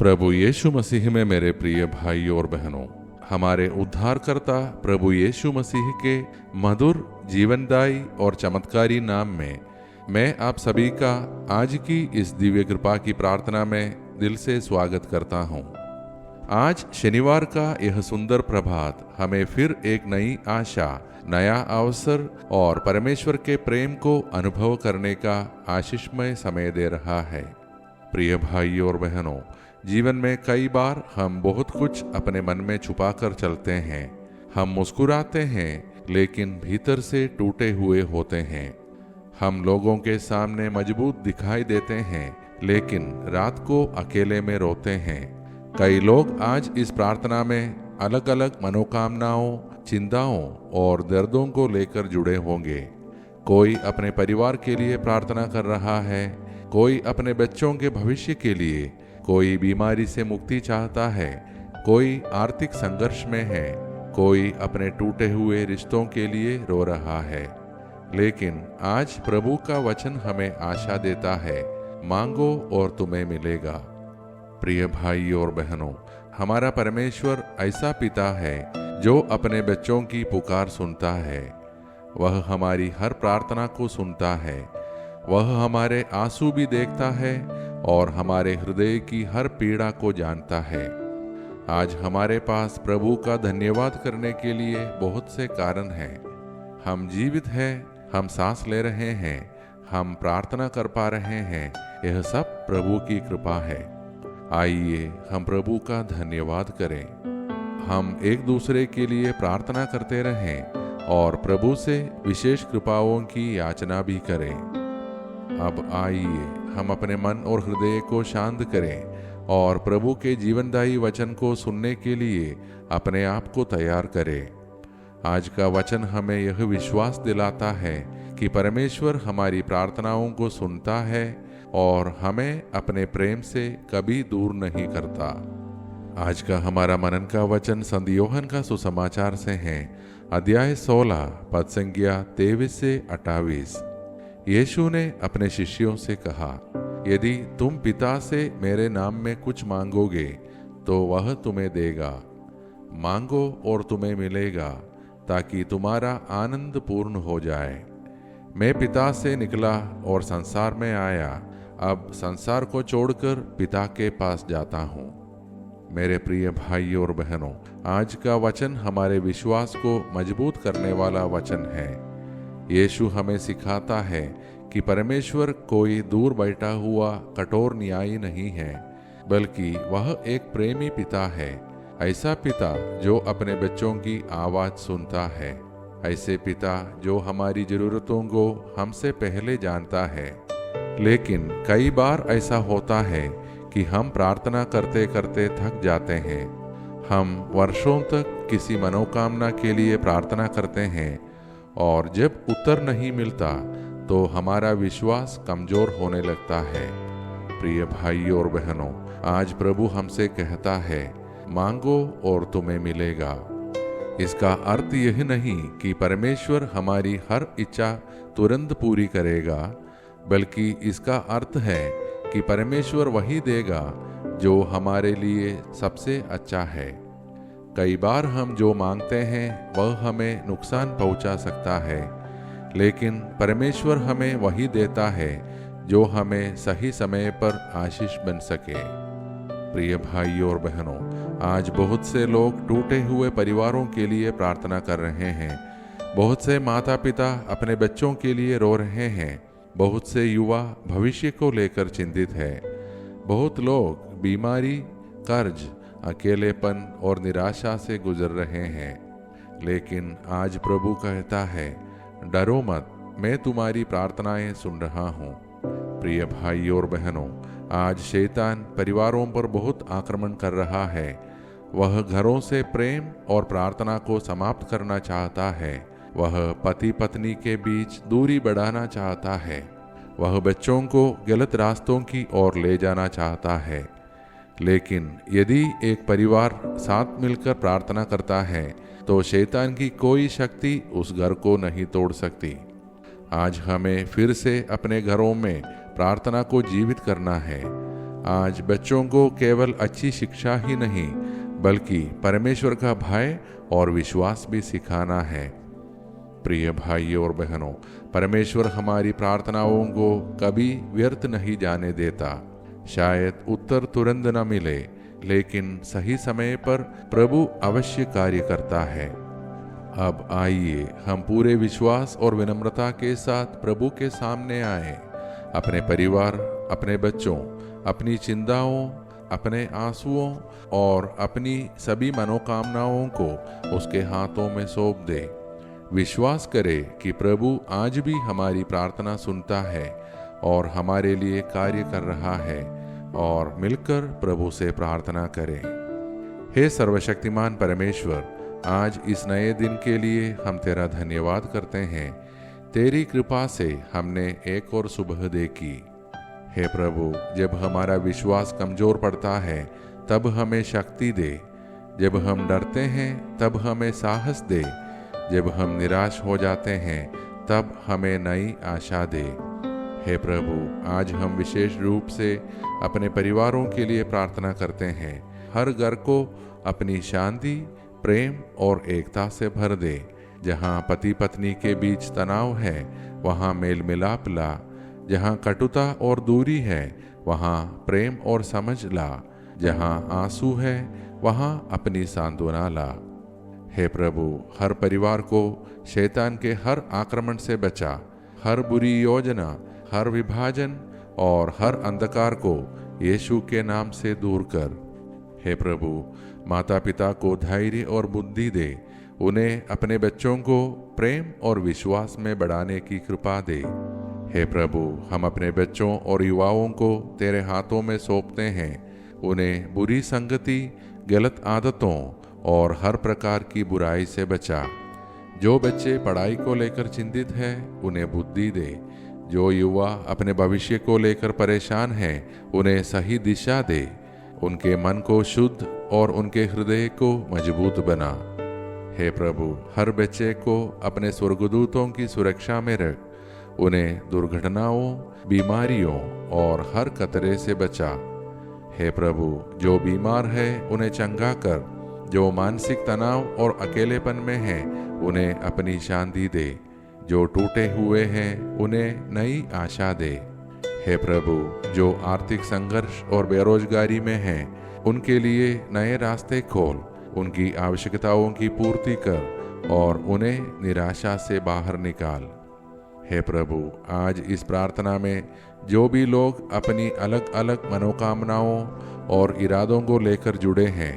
प्रभु यीशु मसीह में मेरे प्रिय भाइयों और बहनों, हमारे उद्धारकर्ता प्रभु यीशु मसीह के मधुर, जीवनदायी और चमत्कारी नाम में मैं आप सभी का आज की इस दिव्य कृपा की प्रार्थना में दिल से स्वागत करता हूँ। आज शनिवार का यह सुंदर प्रभात हमें फिर एक नई आशा, नया अवसर और परमेश्वर के प्रेम को अनुभव करने का आशीषमय समय दे रहा है। प्रिय भाइयों और बहनों, जीवन में कई बार हम बहुत कुछ अपने मन में छुपा कर चलते हैं। हम मुस्कुराते हैं लेकिन भीतर से टूटे हुए होते हैं। हम लोगों के सामने मजबूत दिखाई देते हैं लेकिन रात को अकेले में रोते हैं। कई लोग आज इस प्रार्थना में अलग अलग मनोकामनाओं, चिंताओं और दर्दों को लेकर जुड़े होंगे। कोई अपने परिवार के लिए प्रार्थना कर रहा है, कोई अपने बच्चों के भविष्य के लिए, कोई बीमारी से मुक्ति चाहता है, कोई आर्थिक संघर्ष में है, कोई अपने टूटे हुए रिश्तों के लिए रो रहा है। लेकिन आज प्रभु का वचन हमें आशा देता है, मांगो और तुम्हें मिलेगा। प्रिय भाई और बहनों, हमारा परमेश्वर ऐसा पिता है जो अपने बच्चों की पुकार सुनता है। वह हमारी हर प्रार्थना को सुनता है। वह हमारे आंसू भी देखता है और हमारे हृदय की हर पीड़ा को जानता है। आज हमारे पास प्रभु का धन्यवाद करने के लिए बहुत से कारण हैं। हम जीवित हैं, हम सांस ले रहे हैं, हम प्रार्थना कर पा रहे हैं। यह सब प्रभु की कृपा है। आइए हम प्रभु का धन्यवाद करें। हम एक दूसरे के लिए प्रार्थना करते रहें और प्रभु से विशेष कृपाओं की याचना भी करें। अब आइए हम अपने मन और हृदय को शांत करें और प्रभु के जीवनदायी वचन को सुनने के लिए अपने आप को तैयार करें। आज का वचन हमें यह विश्वास दिलाता है कि परमेश्वर हमारी प्रार्थनाओं को सुनता है और हमें अपने प्रेम से कभी दूर नहीं करता। आज का हमारा मनन का वचन संत यूहन्ना का सुसमाचार से है, अध्याय 16 पद संख्या 23 से 28। यीशु ने अपने शिष्यों से कहा, यदि तुम पिता से मेरे नाम में कुछ मांगोगे तो वह तुम्हें देगा। मांगो और तुम्हें मिलेगा ताकि तुम्हारा आनंद पूर्ण हो जाए। मैं पिता से निकला और संसार में आया, अब संसार को छोड़कर पिता के पास जाता हूँ। मेरे प्रिय भाइयों और बहनों, आज का वचन हमारे विश्वास को मजबूत करने वाला वचन है। यीशु हमें सिखाता है कि परमेश्वर कोई दूर बैठा हुआ कठोर न्यायी नहीं है, बल्कि वह एक प्रेमी पिता है। ऐसा पिता जो अपने बच्चों की आवाज सुनता है, ऐसे पिता जो हमारी जरूरतों को हमसे पहले जानता है। लेकिन कई बार ऐसा होता है कि हम प्रार्थना करते करते थक जाते हैं। हम वर्षों तक किसी मनोकामना के लिए प्रार्थना करते हैं और जब उत्तर नहीं मिलता तो हमारा विश्वास कमजोर होने लगता है। प्रिय भाइयों और बहनों, आज प्रभु हमसे कहता है, मांगो और तुम्हें मिलेगा। इसका अर्थ यह नहीं कि परमेश्वर हमारी हर इच्छा तुरंत पूरी करेगा, बल्कि इसका अर्थ है कि परमेश्वर वही देगा जो हमारे लिए सबसे अच्छा है। कई बार हम जो मांगते हैं वह हमें नुकसान पहुंचा सकता है, लेकिन परमेश्वर हमें वही देता है जो हमें सही समय पर आशीष बन सके। प्रिय भाइयों और बहनों, आज बहुत से लोग टूटे हुए परिवारों के लिए प्रार्थना कर रहे हैं। बहुत से माता पिता अपने बच्चों के लिए रो रहे हैं। बहुत से युवा भविष्य को लेकर चिंतित है। बहुत लोग बीमारी, कर्ज, अकेलेपन और निराशा से गुजर रहे हैं। लेकिन आज प्रभु कहता है, डरो मत, मैं तुम्हारी प्रार्थनाएं सुन रहा हूँ। प्रिय भाइयों और बहनों, आज शैतान परिवारों पर बहुत आक्रमण कर रहा है। वह घरों से प्रेम और प्रार्थना को समाप्त करना चाहता है। वह पति पत्नी के बीच दूरी बढ़ाना चाहता है। वह बच्चों को गलत रास्तों की ओर ले जाना चाहता है। लेकिन यदि एक परिवार साथ मिलकर प्रार्थना करता है तो शैतान की कोई शक्ति उस घर को नहीं तोड़ सकती। आज हमें फिर से अपने घरों में प्रार्थना को जीवित करना है। आज बच्चों को केवल अच्छी शिक्षा ही नहीं बल्कि परमेश्वर का भय और विश्वास भी सिखाना है। प्रिय भाइयों और बहनों, परमेश्वर हमारी प्रार्थनाओं को कभी व्यर्थ नहीं जाने देता। शायद उत्तर तुरंत न मिले, लेकिन सही समय पर प्रभु अवश्य कार्य करता है। अब आइए हम पूरे विश्वास और विनम्रता के साथ प्रभु के सामने आए। अपने परिवार, अपने बच्चों, अपनी चिंताओं, अपने आंसुओं और अपनी सभी मनोकामनाओं को उसके हाथों में सौंप दे। विश्वास करें कि प्रभु आज भी हमारी प्रार्थना सुनता है और हमारे लिए कार्य कर रहा है, और मिलकर प्रभु से प्रार्थना करें। हे सर्वशक्तिमान परमेश्वर, आज इस नए दिन के लिए हम तेरा धन्यवाद करते हैं। तेरी कृपा से हमने एक और सुबह देखी। हे प्रभु, जब हमारा विश्वास कमजोर पड़ता है तब हमें शक्ति दे। जब हम डरते हैं तब हमें साहस दे। जब हम निराश हो जाते हैं तब हमें नई आशा दे। हे प्रभु, आज हम विशेष रूप से अपने परिवारों के लिए प्रार्थना करते हैं। हर घर को अपनी शांति, प्रेम और एकता से भर दे। जहाँ पति पत्नी के बीच तनाव है वहाँ मेल मिलाप ला। जहाँ कटुता और दूरी है वहाँ प्रेम और समझ ला। जहाँ आंसू है वहाँ अपनी सांत्वना ला। हे प्रभु, हर परिवार को शैतान के हर आक्रमण से बचा। हर बुरी योजना, हर विभाजन और हर अंधकार को यीशु के नाम से दूर कर। हे प्रभु, माता पिता को धैर्य और बुद्धि दे। उन्हें अपने बच्चों को प्रेम और विश्वास में बढ़ाने की कृपा दे। हे प्रभु, हम अपने बच्चों और युवाओं को तेरे हाथों में सौंपते हैं। उन्हें बुरी संगति, गलत आदतों और हर प्रकार की बुराई से बचा। जो बच्चे पढ़ाई को लेकर चिंतित हैं, उन्हें बुद्धि दे। जो युवा अपने भविष्य को लेकर परेशान हैं, उन्हें सही दिशा दे। उनके मन को शुद्ध और उनके हृदय को मजबूत बना। हे प्रभु, हर बच्चे को अपने स्वर्गदूतों की सुरक्षा में रख। उन्हें दुर्घटनाओं, बीमारियों और हर खतरे से बचा। हे प्रभु, जो बीमार है उन्हें चंगा कर। जो मानसिक तनाव और अकेलेपन में हैं, उन्हें अपनी शांति दे। जो टूटे हुए हैं उन्हें नई आशा दे। हे प्रभु, जो आर्थिक संघर्ष और बेरोजगारी में हैं, उनके लिए नए रास्ते खोल। उनकी आवश्यकताओं की पूर्ति कर और उन्हें निराशा से बाहर निकाल। हे प्रभु, आज इस प्रार्थना में जो भी लोग अपनी अलग अलग मनोकामनाओं और इरादों को लेकर जुड़े हैं,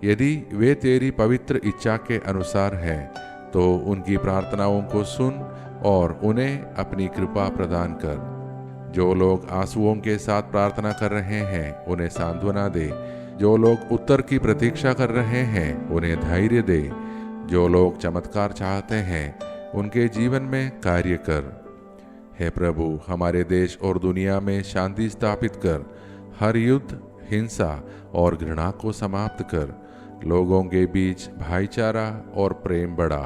यदि वे तेरी पवित्र इच्छा के अनुसार हैं, तो उनकी प्रार्थनाओं को सुन और उन्हें अपनी कृपा प्रदान कर। जो लोग आंसुओं के साथ प्रार्थना कर रहे हैं, उन्हें सांत्वना दे। जो लोग उत्तर की प्रतीक्षा कर रहे हैं, उन्हें धैर्य दे। जो लोग चमत्कार चाहते हैं, उनके जीवन में कार्य कर। हे प्रभु, हमारे देश और दुनिया में शांति स्थापित कर। हर युद्ध, हिंसा और घृणा को समाप्त कर। लोगों के बीच भाईचारा और प्रेम बढ़ा।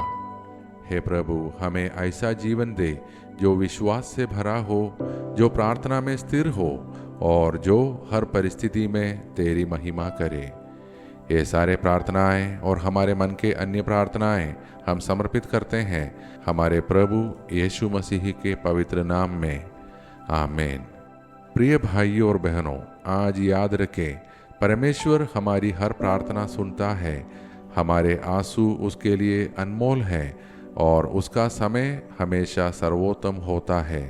हे प्रभु, हमें ऐसा जीवन दे जो विश्वास से भरा हो, जो प्रार्थना में स्थिर हो और जो हर परिस्थिति में तेरी महिमा करे। ये सारे प्रार्थनाएं और हमारे मन के अन्य प्रार्थनाएं हम समर्पित करते हैं हमारे प्रभु यीशु मसीह के पवित्र नाम में। आमीन। प्रिय भाइयों और बहनों, आज याद रखें, परमेश्वर हमारी हर प्रार्थना सुनता है। हमारे आंसू उसके लिए अनमोल हैं और उसका समय हमेशा सर्वोत्तम होता है।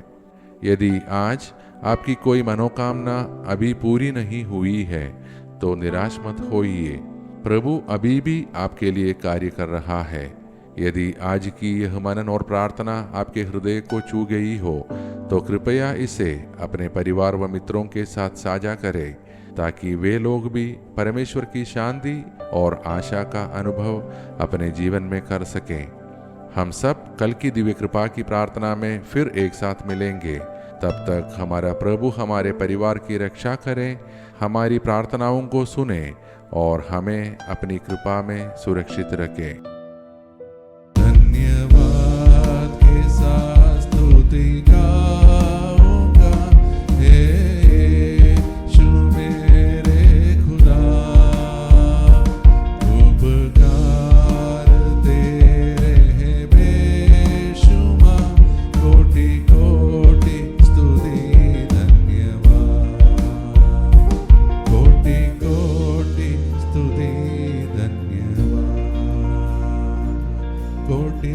यदि आज आपकी कोई मनोकामना अभी पूरी नहीं हुई है तो निराश मत होइए। प्रभु अभी भी आपके लिए कार्य कर रहा है। यदि आज की यह मनन और प्रार्थना आपके हृदय को छू गई हो तो कृपया इसे अपने परिवार व मित्रों के साथ साझा करें, ताकि वे लोग भी परमेश्वर की शांति और आशा का अनुभव अपने जीवन में कर सकें। हम सब कल की दिव्य कृपा की प्रार्थना में फिर एक साथ मिलेंगे। तब तक हमारा प्रभु हमारे परिवार की रक्षा करें, हमारी प्रार्थनाओं को सुने और हमें अपनी कृपा में सुरक्षित रखें। धन्यवाद के साथ स्तुति गाऊंगा, हे यीशु कोटि